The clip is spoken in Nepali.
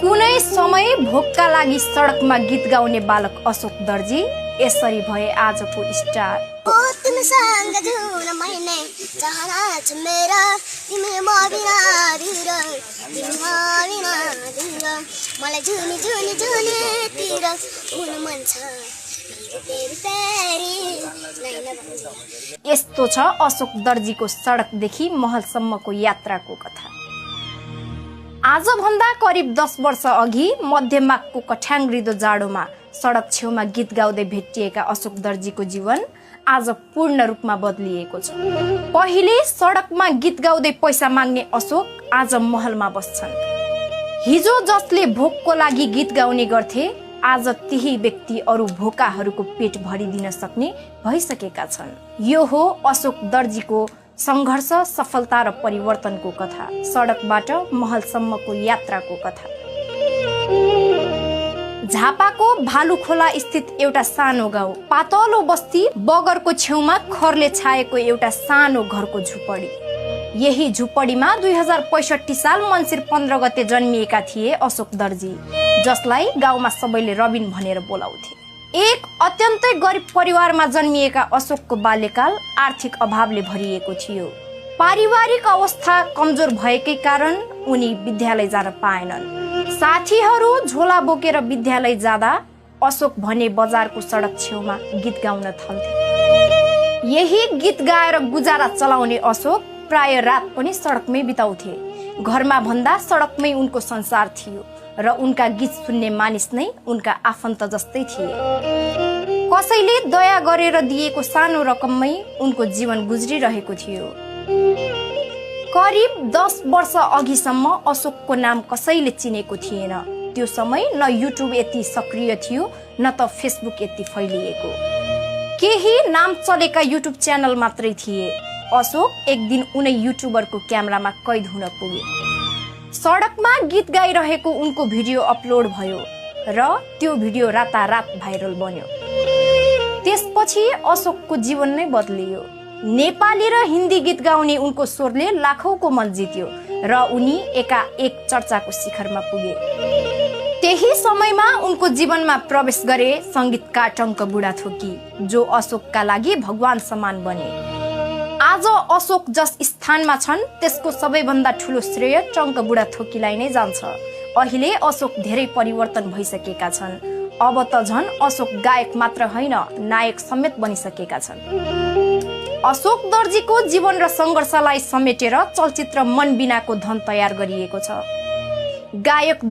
कुनै समय भोकका लागि सडकमा गीत गाउने बालक अशोक दर्जी यसरी भए आजको स्टार। तिमीसँग जुन महिने चाहना छ मेरा, तिमी म बिना दिएर, तिमी म बिना दिएर, मलाई जुनी जुनी जुनीतिर हुन मन छ। यस्तो छ अशोक दर्जीको सडकदेखि महलसम्मको यात्राको कथा। आजभन्दा करिब 10 वर्ष अघि मध्यमागको कठ्याङ्ग्रिदो जाडोमा सडक छेउमा गीत गाउँदै भेटिएका अशोक दर्जीको जीवन आज पूर्ण रूपमा बदलिएको छ। पहिले सडकमा गीत गाउँदै पैसा माग्ने अशोक आज महलमा बस्छन्। हिजो जसले भोकको लागि गीत गाउने गर्थे, आज त्यही व्यक्ति अरू भोकाहरूको पेट भरिदिन सक्ने भइसकेका छन्। यो हो अशोक दर्जीको सङ्घर्ष, सफलता र परिवर्तनको कथा, सडकबाट महलसम्मको यात्राको कथा। झापाको भालुखोला स्थित एउटा सानो गाउँ, पातलो बस्ती बगरको छेउमा खरले छाएको एउटा सानो घरको झुपडी। यही झुपडीमा 2065 साल मङ्सिर 15 गते जन्मिएका थिए अशोक दर्जी, जसलाई गाउँमा सबैले रबिन भनेर बोलाउँथे। एक अत्यन्तै गरिब परिवारमा जन्मिएका अशोकको बाल्यकाल आर्थिक अभावले भरिएको थियो। पारिवारिक अवस्था कमजोर भएकै कारण उनी विद्यालय जान पाएनन्। साथीहरू झोला बोकेर विद्यालय जाँदा अशोक भने बजारको सडक छेउमा गीत गाउन थाल्थे। यही गीत गाएर गुजारा चलाउने अशोक प्राय रात पनि सडकमै बिताउँथे। घरमा भन्दा सडकमै उनको संसार थियो र उनका गीत सुन्ने मानिस नै उनका आफन्त जस्तै थिए। कसैले दया गरेर दिएको सानो रकममै उनको जीवन गुज्रिरहेको थियो। करिब 10 वर्ष अघिसम्म अशोकको नाम कसैले चिनेको थिएन। त्यो समय न युट्युब यति सक्रिय थियो, न त फेसबुक यति फैलिएको। केही नाम चलेका युट्युब च्यानल मात्रै थिए। अशोक एक दिन उनै युट्युबरको क्यामेरामा कैद हुन पुगे। सडकमा गीत गाइरहेको उनको भिडियो अपलोड भयो र त्यो भिडियो रातारात भाइरल बन्यो। त्यसपछि अशोकको जीवन नै बदलियो। नेपाली र हिन्दी गीत गाउने उनको स्वरले लाखौंको मन जित्यो र उनी एकाएक चर्चाको शिखरमा पुगे। त्यही समयमा उनको जीवनमा प्रवेश गरे संगीतकार टङ्क बुढाथोकी, जो अशोकका लागि भगवान समान बने। आज अशोक जस स्थानमा छन् त्यसको सबैभन्दा ठुलो श्रेय टङ्क बुढाथोकीलाई नै जान्छ। अहिले अशोक धेरै परिवर्तन भइसकेका छन्। अब त झन् अशोक गायक मात्र होइन, नायक समेत बनिसकेका छन्। अशोक दर्जीको जीवन र सङ्घर्षलाई समेटेर चलचित्र मन बिनाको धन तयार गरिएको छ। गायक